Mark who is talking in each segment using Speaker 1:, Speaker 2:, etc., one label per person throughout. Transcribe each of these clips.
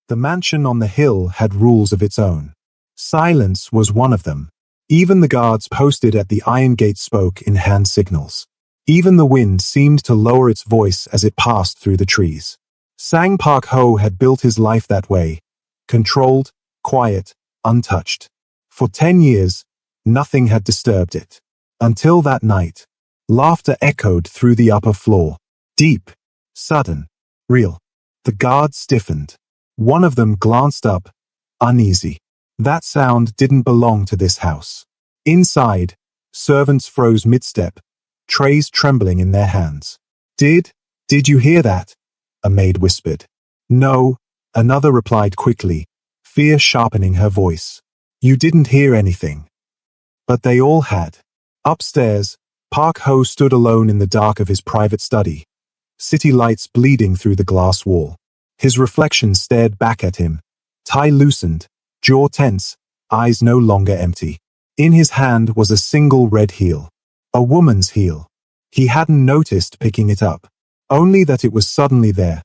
Speaker 1: The mansion on the hill had rules of its own. Silence was one of them. Even the guards posted at the iron gate spoke in hand signals. Even the wind seemed to lower its voice as it passed through the trees. Sang Park Ho had built his life that way, controlled, quiet, untouched. For 10 years, nothing had disturbed it. Until that night. Laughter echoed through the upper floor. Deep, sudden, real. The guards stiffened. One of them glanced up, uneasy. That sound didn't belong to this house. Inside, servants froze mid-step, trays trembling in their hands. Did you hear that? A maid whispered. No, another replied quickly, fear sharpening her voice. You didn't hear anything. But they all had. Upstairs, Park Ho stood alone in the dark of his private study, city lights bleeding through the glass wall. His reflection stared back at him, tie loosened, jaw tense, eyes no longer empty. In his hand was a single red heel. A woman's heel. He hadn't noticed picking it up. Only that it was suddenly there.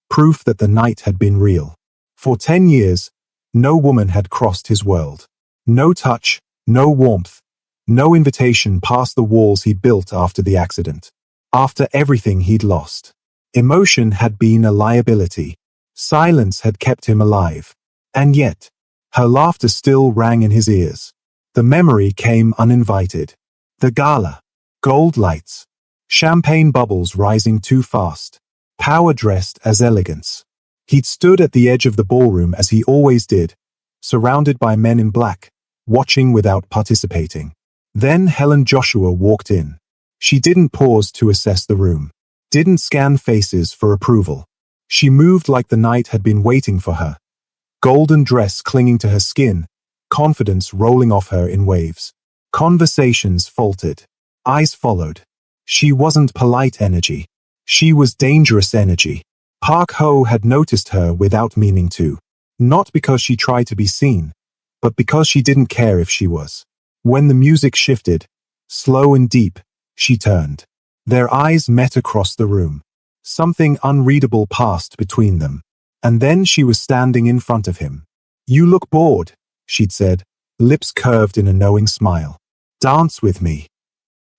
Speaker 1: Proof that the night had been real. For 10 years, no woman had crossed his world. No touch, no warmth, no invitation past the walls he built after the accident. After everything he'd lost. Emotion had been a liability. Silence had kept him alive. And yet, her laughter still rang in his ears. The memory came uninvited. The gala. Gold lights. Champagne bubbles rising too fast. Power dressed as elegance. He'd stood at the edge of the ballroom as he always did, surrounded by men in black, watching without participating. Then Helen Joshua walked in. She didn't pause to assess the room. Didn't scan faces for approval. She moved like the night had been waiting for her. Golden dress clinging to her skin, confidence rolling off her in waves. Conversations faltered. Eyes followed. She wasn't polite energy. She was dangerous energy. Park Ho had noticed her without meaning to. Not because she tried to be seen, but because she didn't care if she was. When the music shifted, slow and deep, she turned. Their eyes met across the room. Something unreadable passed between them. And then she was standing in front of him. You look bored, she'd said, lips curved in a knowing smile. Dance with me.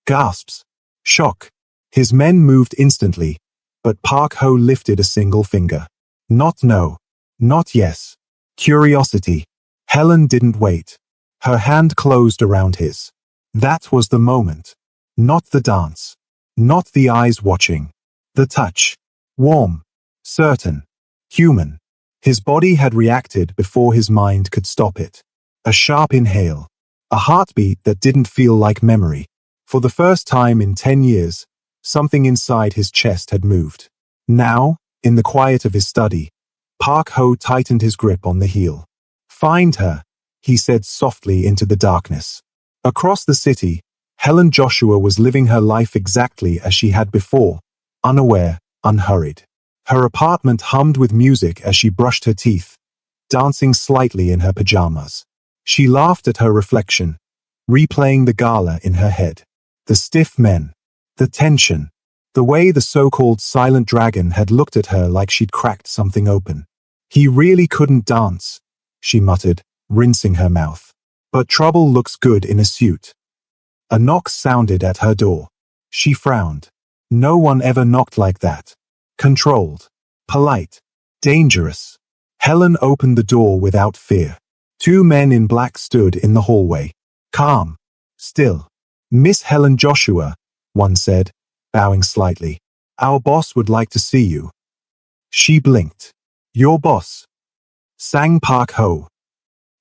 Speaker 1: Gasps. Shock. His men moved instantly, but Park Ho lifted a single finger. Not no. Not yes. Curiosity. Helen didn't wait. Her hand closed around his. That was the moment. Not the dance. Not the eyes watching. The touch. Warm. Certain. Human. His body had reacted before his mind could stop it. A sharp inhale. A heartbeat that didn't feel like memory. For the first time in 10 years, something inside his chest had moved. Now, in the quiet of his study, Park Ho tightened his grip on the heel. Find her, he said softly into the darkness. Across the city, Helen Joshua was living her life exactly as she had before, unaware, unhurried. Her apartment hummed with music as she brushed her teeth, dancing slightly in her pajamas. She laughed at her reflection, replaying the gala in her head. The stiff men. The tension. The way the so-called silent dragon had looked at her like she'd cracked something open. He really couldn't dance, she muttered, rinsing her mouth. But trouble looks good in a suit. A knock sounded at her door. She frowned. No one ever knocked like that. Controlled. Polite. Dangerous. Helen opened the door without fear. 2 men in black stood in the hallway. Calm. Still. Miss Helen Joshua, one said, bowing slightly. Our boss would like to see you. She blinked. Your boss? Sang Park Ho.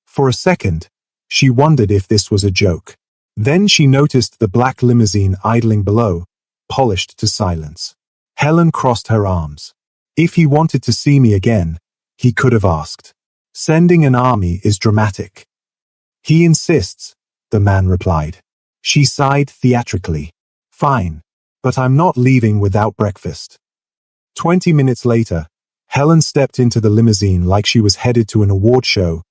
Speaker 1: For a second, she wondered if this was a joke. Then she noticed the black limousine idling below, polished to silence. Helen crossed her arms. If he wanted to see me again, he could have asked. Sending an army is dramatic. He insists, the man replied. She sighed theatrically. Fine, but I'm not leaving without breakfast. 20 minutes later, Helen stepped into the limousine like she was headed to an award show,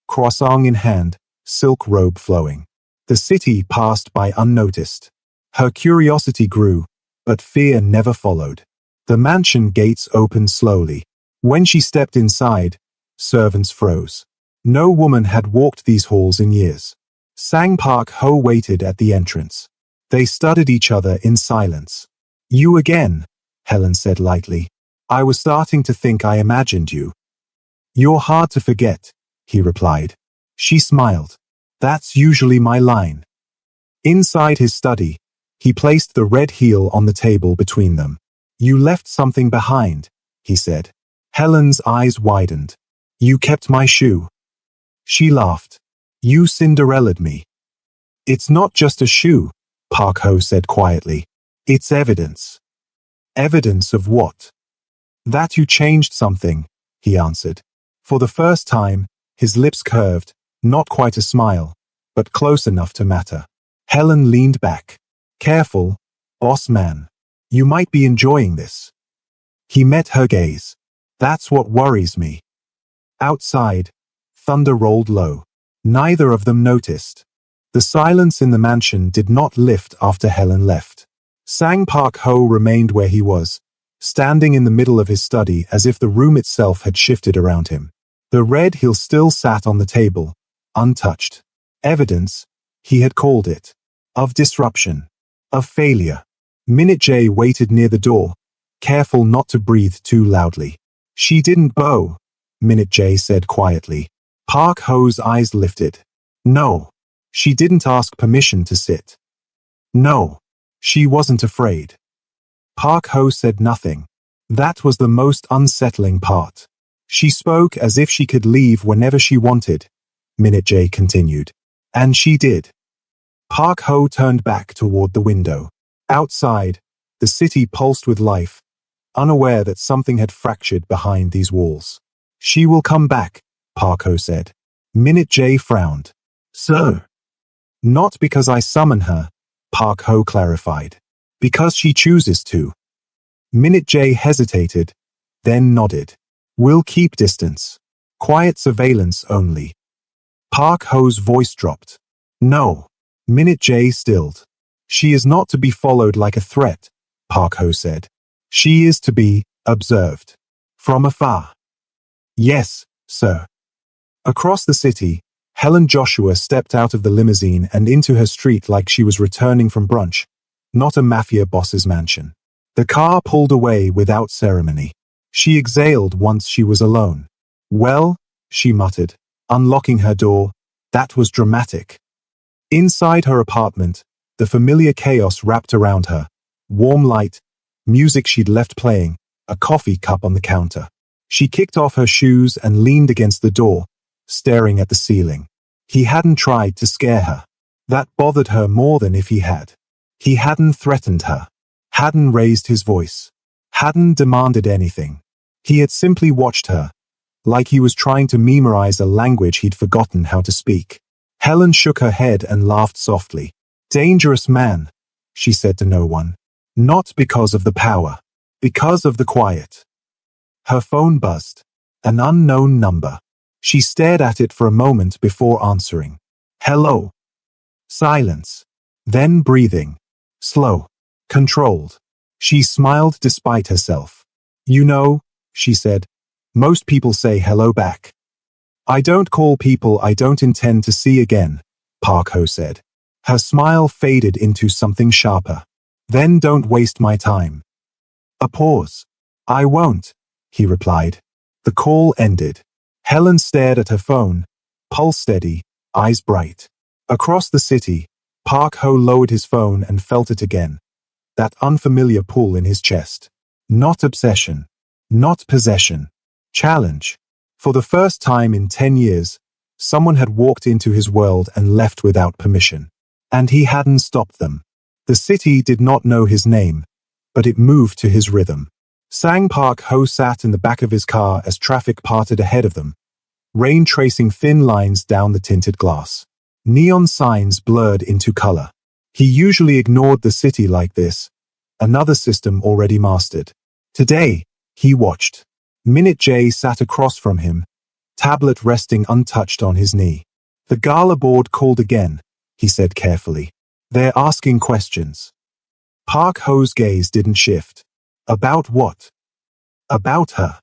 Speaker 1: croissant in hand, silk robe flowing. The city passed by unnoticed. Her curiosity grew, but fear never followed. The mansion gates opened slowly. When she stepped inside, Servants froze. No woman had walked these halls in years. Sang Park Ho waited at the entrance. They studied each other in silence. You again, Helen said lightly. I was starting to think I imagined you. You're hard to forget, he replied. She smiled. That's usually my line. Inside his study, he placed the red heel on the table between them. You left something behind, he said. Helen's eyes widened. You kept my shoe. She laughed. You Cinderella'd me. It's not just a shoe, Park Ho said quietly. It's evidence. Evidence of what? That you changed something, he answered. For the first time, his lips curved, not quite a smile, but close enough to matter. Helen leaned back. Careful, boss man. You might be enjoying this. He met her gaze. That's what worries me. Outside, thunder rolled low. Neither of them noticed. The silence in the mansion did not lift after Helen left. Sang Park Ho remained where he was, standing in the middle of his study as if the room itself had shifted around him. The red heel still sat on the table, untouched. Evidence, he had called it, of disruption, of failure. Minute J waited near the door, careful not to breathe too loudly. She didn't bow, Minute J said quietly. Park Ho's eyes lifted. No. She didn't ask permission to sit. No. She wasn't afraid. Park Ho said nothing. That was the most unsettling part. She spoke as if she could leave whenever she wanted, Minute J continued. And she did. Park Ho turned back toward the window. Outside, the city pulsed with life, unaware that something had fractured behind these walls. She will come back, Park Ho said. Minute J frowned. So? Not because I summon her, Park Ho clarified. Because she chooses to. Minute J hesitated, then nodded. We'll keep distance. Quiet surveillance only. Park Ho's voice dropped. No. Minute J stilled. She is not to be followed like a threat, Park Ho said. She is to be observed. From afar. Yes, sir. Across the city, Helen Joshua stepped out of the limousine and into her street like she was returning from brunch, not a mafia boss's mansion. The car pulled away without ceremony. She exhaled once she was alone. Well, she muttered, unlocking her door, that was dramatic. Inside her apartment, the familiar chaos wrapped around her. Warm light, music she'd left playing, a coffee cup on the counter. She kicked off her shoes and leaned against the door, staring at the ceiling. He hadn't tried to scare her. That bothered her more than if he had. He hadn't threatened her, hadn't raised his voice, hadn't demanded anything. He had simply watched her, like he was trying to memorize a language he'd forgotten how to speak. Helen shook her head and laughed softly. Dangerous man, she said to no one. Not because of the power, because of the quiet. Her phone buzzed. An unknown number. She stared at it for a moment before answering. Hello. Silence. Then breathing. Slow. Controlled. She smiled despite herself. You know, she said, most people say hello back. I don't call people I don't intend to see again, Park Ho said. Her smile faded into something sharper. Then don't waste my time. A pause. I won't, he replied. The call ended. Helen stared at her phone, pulse steady, eyes bright. Across the city, Park Ho lowered his phone and felt it again. That unfamiliar pull in his chest. Not obsession. Not possession. Challenge. For the first time in 10 years, someone had walked into his world and left without permission. And he hadn't stopped them. The city did not know his name, but it moved to his rhythm. Sang Park Ho sat in the back of his car as traffic parted ahead of them, rain tracing thin lines down the tinted glass. Neon signs blurred into color. He usually ignored the city like this, another system already mastered. Today, he watched. Minute J sat across from him, tablet resting untouched on his knee. The gala board called again, he said carefully. They're asking questions. Park Ho's gaze didn't shift. About what? About her.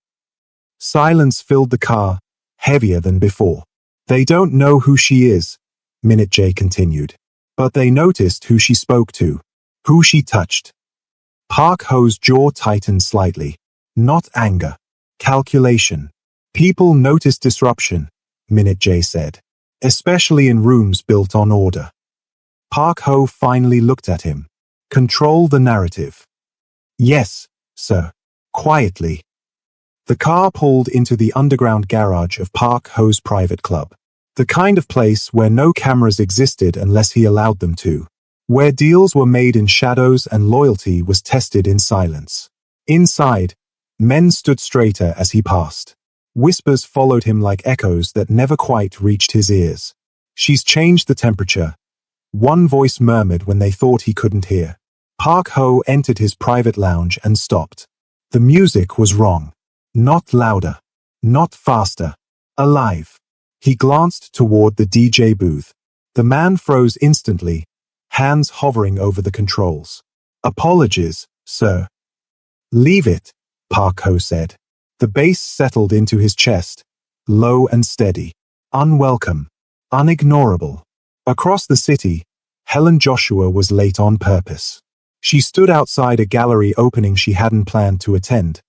Speaker 1: Silence filled the car, heavier than before. They don't know who she is, Minute J continued. But they noticed who she spoke to, who she touched. Park Ho's jaw tightened slightly. Not anger. Calculation. People notice disruption, Minute J said, especially in rooms built on order. Park Ho finally looked at him. Control the narrative. Yes, sir. Quietly. The car pulled into the underground garage of Park Ho's private club. The kind of place where no cameras existed unless he allowed them to. Where deals were made in shadows and loyalty was tested in silence. Inside, men stood straighter as he passed. Whispers followed him like echoes that never quite reached his ears. She's changed the temperature. One voice murmured when they thought he couldn't hear. Park Ho entered his private lounge and stopped. The music was wrong. Not louder. Not faster. Alive. He glanced toward the DJ booth. The man froze instantly, hands hovering over the controls. Apologies, sir. Leave it, Park Ho said. The bass settled into his chest, low and steady. Unwelcome. Unignorable. Across the city, Helen Joshua was late on purpose. She stood outside a gallery opening she hadn't planned to attend,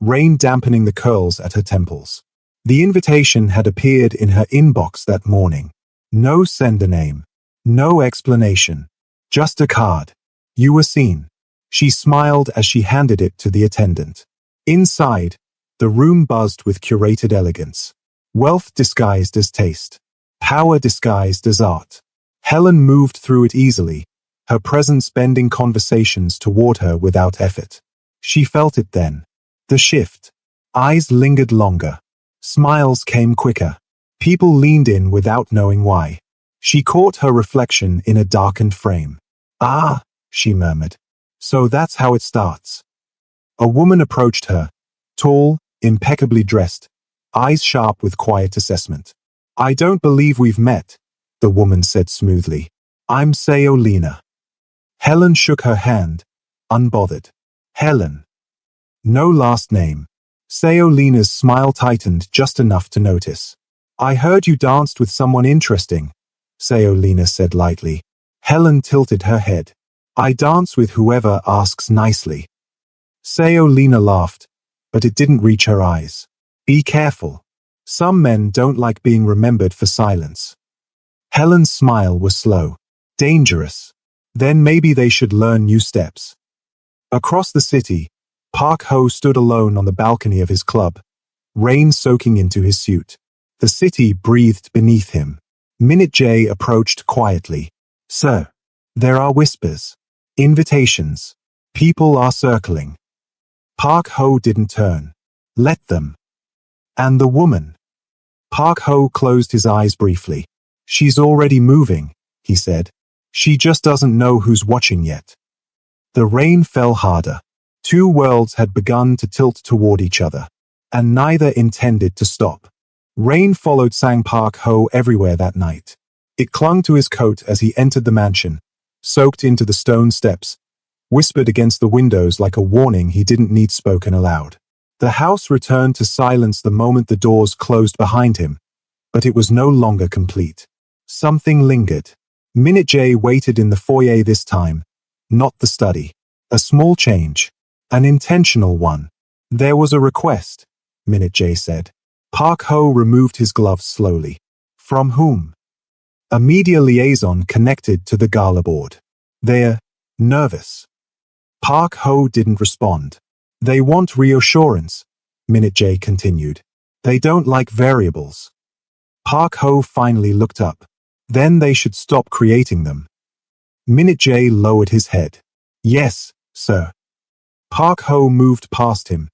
Speaker 1: rain dampening the curls at her temples. The invitation had appeared in her inbox that morning. No sender name. No explanation. Just a card. You were seen. She smiled as she handed it to the attendant. Inside, the room buzzed with curated elegance. Wealth disguised as taste. Power disguised as art. Helen moved through it easily, her presence bending conversations toward her without effort. She felt it then. The shift. Eyes lingered longer. Smiles came quicker. People leaned in without knowing why. She caught her reflection in a darkened frame. Ah, she murmured. So that's how it starts. A woman approached her, tall, impeccably dressed, eyes sharp with quiet assessment. I don't believe we've met, the woman said smoothly. I'm Sayolina. Helen shook her hand, unbothered. Helen. No last name. Sayolina's smile tightened just enough to notice. I heard you danced with someone interesting, Sayolina said lightly. Helen tilted her head. I dance with whoever asks nicely. Sayolina laughed, but it didn't reach her eyes. Be careful. Some men don't like being remembered for silence. Helen's smile was slow. Dangerous. Then maybe they should learn new steps. Across the city, Park Ho stood alone on the balcony of his club, rain soaking into his suit. The city breathed beneath him. Minute J approached quietly. Sir, there are whispers. Invitations. People are circling. Park Ho didn't turn. Let them. And the woman. Park Ho closed his eyes briefly. She's already moving, he said. She just doesn't know who's watching yet. The rain fell harder. Two worlds had begun to tilt toward each other, and neither intended to stop. Rain followed Sang Park Ho everywhere that night. It clung to his coat as he entered the mansion, soaked into the stone steps, whispered against the windows like a warning he didn't need spoken aloud. The house returned to silence the moment the doors closed behind him, but it was no longer complete. Something lingered. Minute J waited in the foyer this time, not the study. A small change. An intentional one. There was a request, Minute J said. Park Ho removed his gloves slowly. From whom? A media liaison connected to the gala board. They're nervous. Park Ho didn't respond. They want reassurance, Minute J continued. They don't like variables. Park Ho finally looked up. Then they should stop creating them. Minute J lowered his head. Yes, sir. Park Ho moved past him,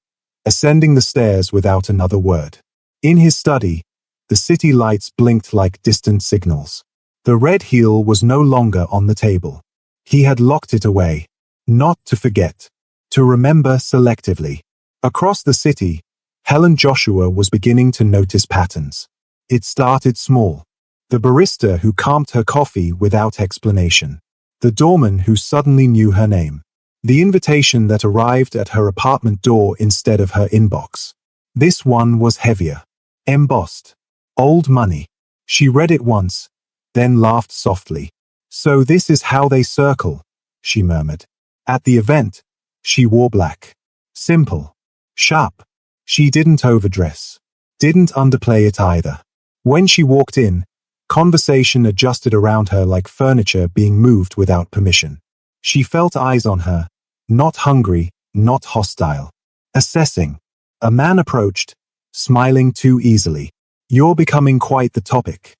Speaker 1: ascending the stairs without another word. In his study, the city lights blinked like distant signals. The red heel was no longer on the table. He had locked it away, not to forget, to remember selectively. Across the city, Helen Joshua was beginning to notice patterns. It started small. The barista who calmed her coffee without explanation. The doorman who suddenly knew her name. The invitation that arrived at her apartment door instead of her inbox. This one was heavier. Embossed. Old money. She read it once, then laughed softly. So this is how they circle, she murmured. At the event, she wore black. Simple. Sharp. She didn't overdress. Didn't underplay it either. When she walked in, conversation adjusted around her like furniture being moved without permission. She felt eyes on her, not hungry, not hostile. Assessing. A man approached, smiling too easily. You're becoming quite the topic.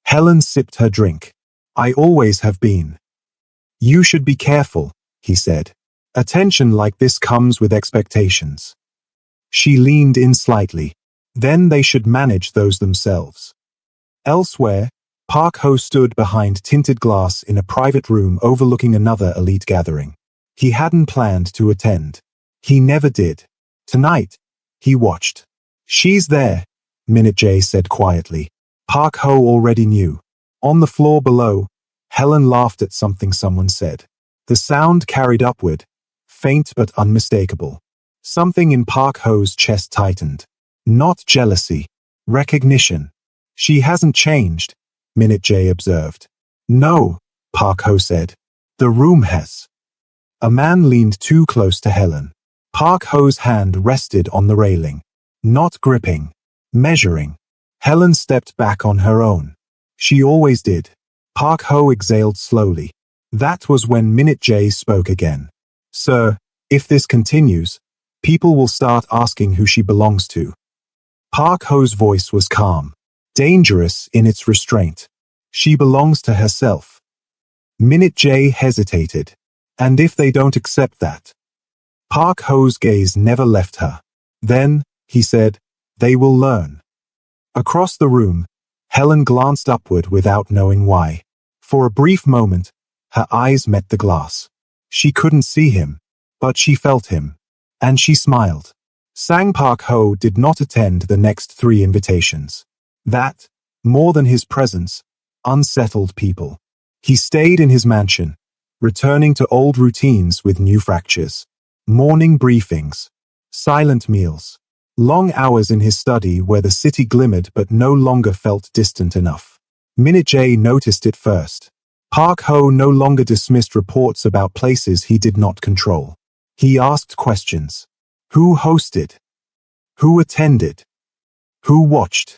Speaker 1: Helen sipped her drink. I always have been. You should be careful, he said. Attention like this comes with expectations. She leaned in slightly. Then they should manage those themselves. Elsewhere, Park Ho stood behind tinted glass in a private room overlooking another elite gathering. He hadn't planned to attend. He never did. Tonight, he watched. She's there, Minute J said quietly. Park Ho already knew. On the floor below, Helen laughed at something someone said. The sound carried upward, faint but unmistakable. Something in Park Ho's chest tightened. Not jealousy. Recognition. She hasn't changed, Minute J observed. No, Park Ho said. The room has. A man leaned too close to Helen. Park Ho's hand rested on the railing. Not gripping. Measuring. Helen stepped back on her own. She always did. Park Ho exhaled slowly. That was when Minute J spoke again. Sir, if this continues, people will start asking who she belongs to. Park Ho's voice was calm, dangerous in its restraint. She belongs to herself. Minute J hesitated. And if they don't accept that? Park Ho's gaze never left her. Then, he said, they will learn. Across the room, Helen glanced upward without knowing why. For a brief moment, her eyes met the glass. She couldn't see him, but she felt him. And she smiled. Sang Park Ho did not attend the next 3 invitations. That, more than his presence, unsettled people. He stayed in his mansion, returning to old routines with new fractures. Morning briefings. Silent meals. Long hours in his study where the city glimmered but no longer felt distant enough. Minute J noticed it first. Park Ho no longer dismissed reports about places he did not control. He asked questions. Who hosted? Who attended? Who watched?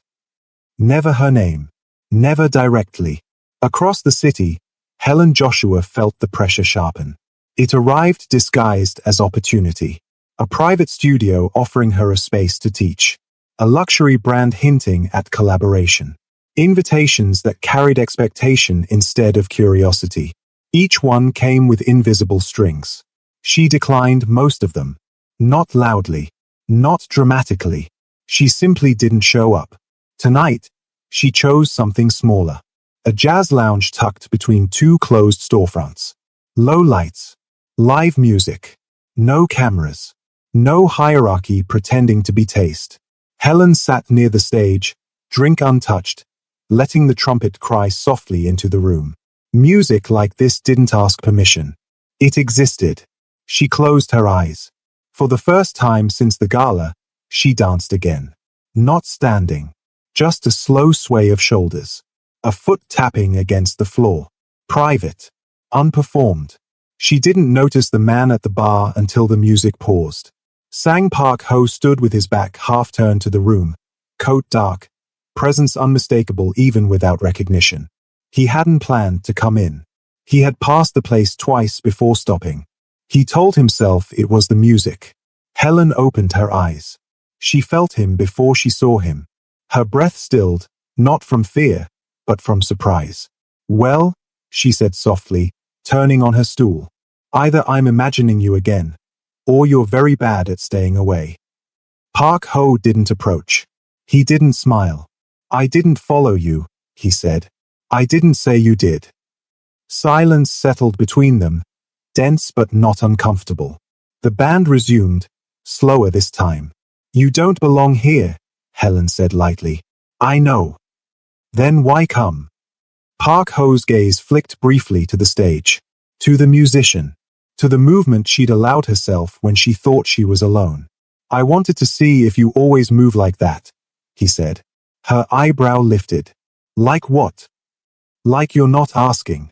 Speaker 1: Never her name. Never directly. Across the city, Helen Joshua felt the pressure sharpen. It arrived disguised as opportunity. A private studio offering her a space to teach. A luxury brand hinting at collaboration. Invitations that carried expectation instead of curiosity. Each one came with invisible strings. She declined most of them. Not loudly. Not dramatically. She simply didn't show up. Tonight, she chose something smaller. A jazz lounge tucked between 2 closed storefronts. Low lights. Live music. No cameras. No hierarchy pretending to be taste. Helen sat near the stage, drink untouched, letting the trumpet cry softly into the room. Music like this didn't ask permission. It existed. She closed her eyes. For the first time since the gala, she danced again. Not standing. Just a slow sway of shoulders. A foot tapping against the floor. Private. Unperformed. She didn't notice the man at the bar until the music paused. Sang Park Ho stood with his back half turned to the room, coat dark, presence unmistakable even without recognition. He hadn't planned to come in. He had passed the place twice before stopping. He told himself it was the music. Helen opened her eyes. She felt him before she saw him. Her breath stilled, not from fear, but from surprise. Well, she said softly, turning on her stool. Either I'm imagining you again, or you're very bad at staying away. Park Ho didn't approach. He didn't smile. I didn't follow you, he said. I didn't say you did. Silence settled between them, dense but not uncomfortable. The band resumed, slower this time. You don't belong here, Helen said lightly. I know. Then why come? Park Ho's gaze flicked briefly to the stage. To the musician. To the movement she'd allowed herself when she thought she was alone. I wanted to see if you always move like that, he said. Her eyebrow lifted. Like what? Like you're not asking.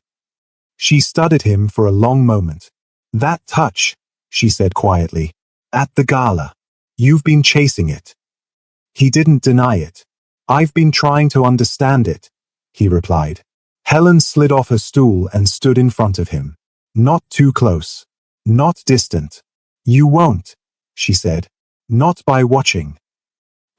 Speaker 1: She studied him for a long moment. That touch, she said quietly. At the gala. You've been chasing it. He didn't deny it. I've been trying to understand it, he replied. Helen slid off her stool and stood in front of him. Not too close. Not distant. You won't, she said. Not by watching.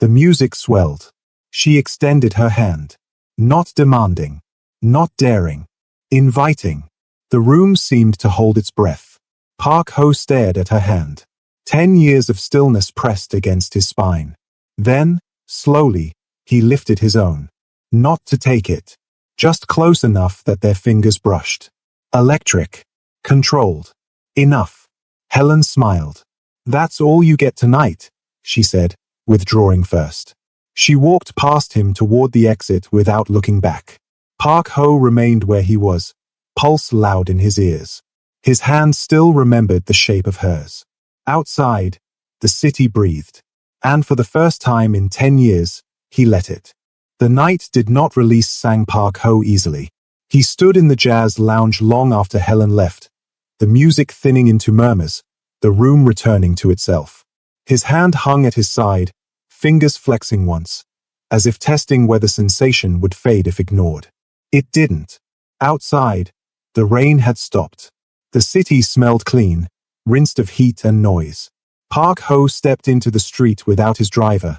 Speaker 1: The music swelled. She extended her hand. Not demanding. Not daring. Inviting. The room seemed to hold its breath. Park Ho stared at her hand. 10 years of stillness pressed against his spine. Then, slowly, he lifted his own. Not to take it. Just close enough that their fingers brushed. Electric. Controlled. Enough. Helen smiled. That's all you get tonight, she said, withdrawing first. She walked past him toward the exit without looking back. Park Ho remained where he was, pulse loud in his ears. His hand still remembered the shape of hers. Outside, the city breathed. And for the first time in 10 years, he let it. The night did not release Sang Park Ho easily. He stood in the jazz lounge long after Helen left, the music thinning into murmurs, the room returning to itself. His hand hung at his side, fingers flexing once, as if testing whether sensation would fade if ignored. It didn't. Outside, the rain had stopped. The city smelled clean, rinsed of heat and noise. Park Ho stepped into the street without his driver,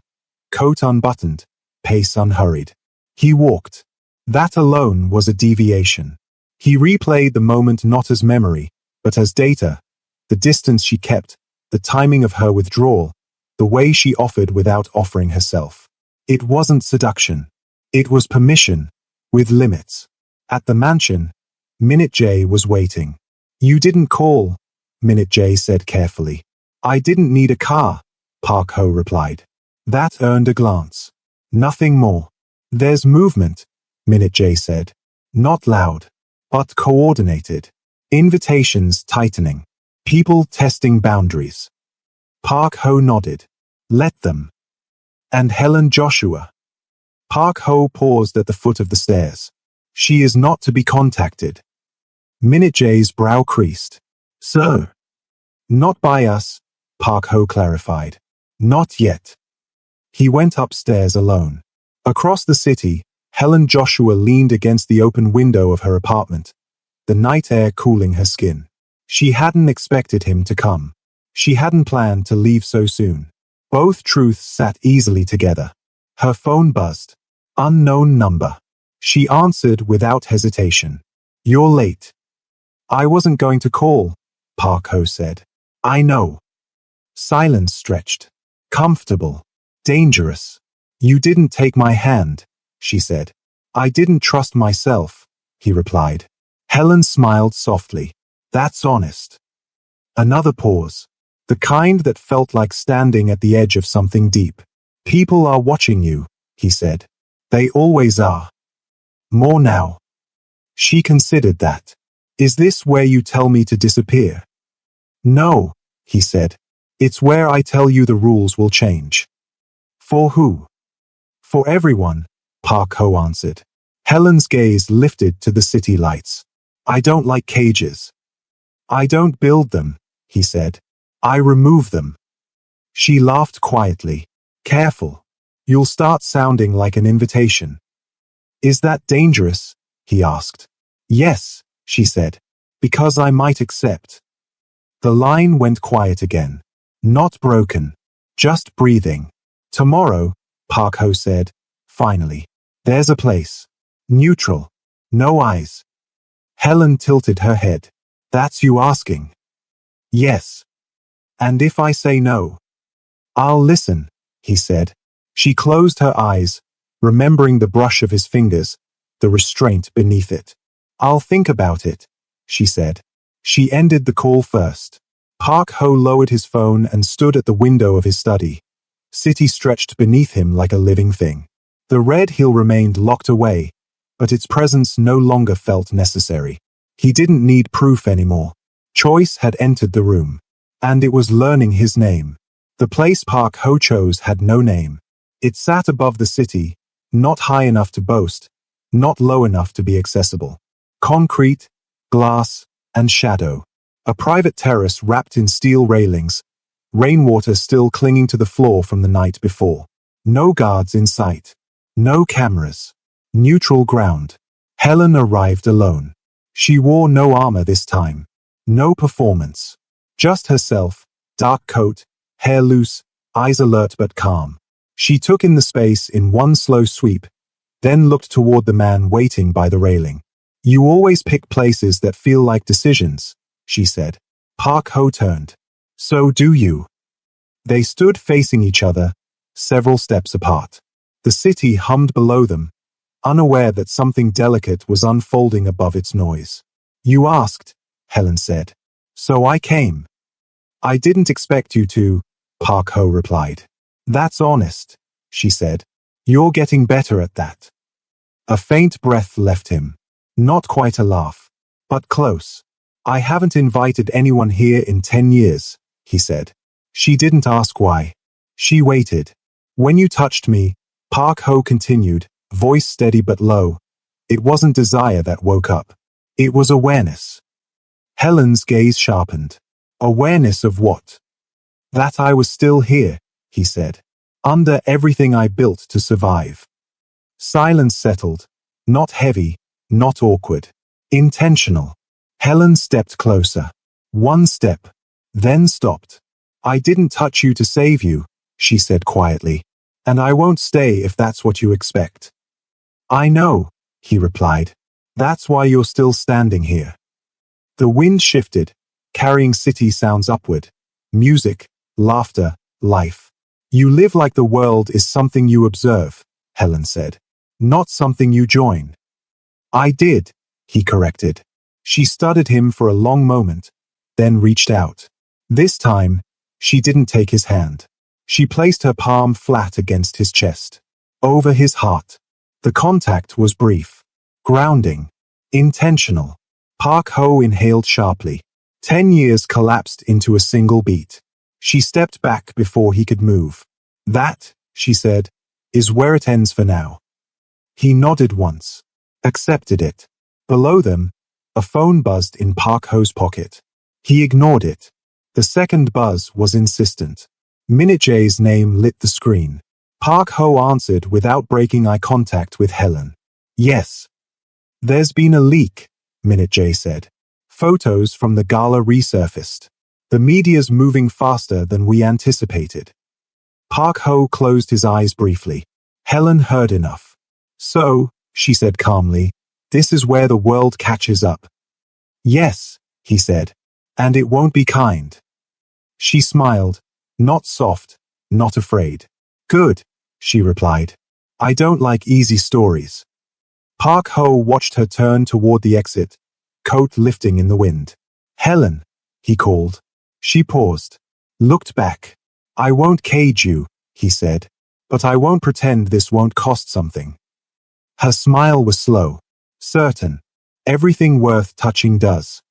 Speaker 1: coat unbuttoned, pace unhurried. He walked. That alone was a deviation. He replayed the moment not as memory, but as data, the distance she kept, the timing of her withdrawal, the way she offered without offering herself. It wasn't seduction. It was permission, with limits. At the mansion, Minute J was waiting. You didn't call, Minute J said carefully. I didn't need a car, Park Ho replied. That earned a glance. Nothing more. There's movement, Minute J said. Not loud, but coordinated. Invitations tightening. People testing boundaries. Park Ho nodded. Let them. And Helen Joshua. Park Ho paused at the foot of the stairs. She is not to be contacted. Minute J's brow creased. Sir. Not by us, Park Ho clarified. Not yet. He went upstairs alone. Across the city, Helen Joshua leaned against the open window of her apartment, the night air cooling her skin. She hadn't expected him to come. She hadn't planned to leave so soon. Both truths sat easily together. Her phone buzzed. Unknown number. She answered without hesitation. You're late. I wasn't going to call, Park Ho said. I know. Silence stretched. Comfortable. Dangerous. You didn't take my hand, she said. I didn't trust myself, he replied. Helen smiled softly. That's honest. Another pause. The kind that felt like standing at the edge of something deep. People are watching you, he said. They always are. More now. She considered that. Is this where you tell me to disappear? No, he said. It's where I tell you the rules will change. For who? For everyone, Park Ho answered. Helen's gaze lifted to the city lights. I don't like cages. I don't build them, he said. I remove them. She laughed quietly. Careful. You'll start sounding like an invitation. Is that dangerous? He asked. Yes, she said. Because I might accept. The line went quiet again. Not broken. Just breathing. Tomorrow, Park Ho said, finally. There's a place. Neutral. No eyes. Helen tilted her head. That's you asking. Yes. And if I say no? I'll listen, he said. She closed her eyes, remembering the brush of his fingers, the restraint beneath it. I'll think about it, she said. She ended the call first. Park Ho lowered his phone and stood at the window of his study. City stretched beneath him like a living thing. The red hill remained locked away, but its presence no longer felt necessary. He didn't need proof anymore. Choice had entered the room, and it was learning his name. The place Park Ho chose had no name. It sat above the city, Not high enough to boast, not low enough to be accessible. Concrete, glass, and shadow. A private terrace wrapped in steel railings, rainwater still clinging to the floor from the night before. No guards in sight. No cameras. Neutral ground. Helen arrived alone. She wore no armor this time. No performance. Just herself, dark coat, hair loose, eyes alert but calm. She took in the space in one slow sweep, then looked toward the man waiting by the railing. You always pick places that feel like decisions, she said. Park Ho turned. So do you. They stood facing each other, several steps apart. The city hummed below them, unaware that something delicate was unfolding above its noise. You asked, Helen said. So I came. I didn't expect you to, Park Ho replied. That's honest, she said. You're getting better at that. A faint breath left him. Not quite a laugh, but close. I haven't invited anyone here in 10 years, he said. She didn't ask why. She waited. When you touched me, Park Ho continued, voice steady but low. It wasn't desire that woke up. It was awareness. Helen's gaze sharpened. Awareness of what? That I was still here, he said. Under everything I built to survive. Silence settled. Not heavy, not awkward. Intentional. Helen stepped closer. One step. Then stopped. I didn't touch you to save you, she said quietly. And I won't stay if that's what you expect. I know, he replied. That's why you're still standing here. The wind shifted, carrying city sounds upward. Music, laughter, life. You live like the world is something you observe, Helen said. Not something you join. I did, he corrected. She studied him for a long moment, then reached out. This time, she didn't take his hand. She placed her palm flat against his chest, over his heart. The contact was brief, grounding, intentional. Park Ho inhaled sharply. 10 years collapsed into a single beat. She stepped back before he could move. That, she said, is where it ends for now. He nodded once, accepted it. Below them, a phone buzzed in Park Ho's pocket. He ignored it. The second buzz was insistent. Minute J's name lit the screen. Park Ho answered without breaking eye contact with Helen. Yes. There's been a leak, Minute J said. Photos from the gala resurfaced. The media's moving faster than we anticipated. Park Ho closed his eyes briefly. Helen heard enough. So, she said calmly, this is where the world catches up. Yes, he said, and it won't be kind. She smiled, not soft, not afraid. Good, she replied. I don't like easy stories. Park Ho watched her turn toward the exit, coat lifting in the wind. Helen, he called. She paused, looked back. I won't cage you, he said, but I won't pretend this won't cost something. Her smile was slow, certain. Everything worth touching does.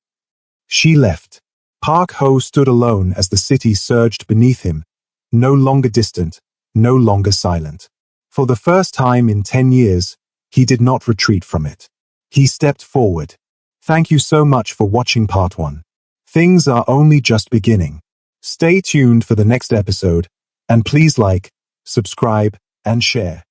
Speaker 1: She left. Park Ho stood alone as the city surged beneath him, no longer distant, no longer silent. For the first time in 10 years, he did not retreat from it. He stepped forward. Thank you so much for watching part 1. Things are only just beginning. Stay tuned for the next episode, and please like, subscribe, and share.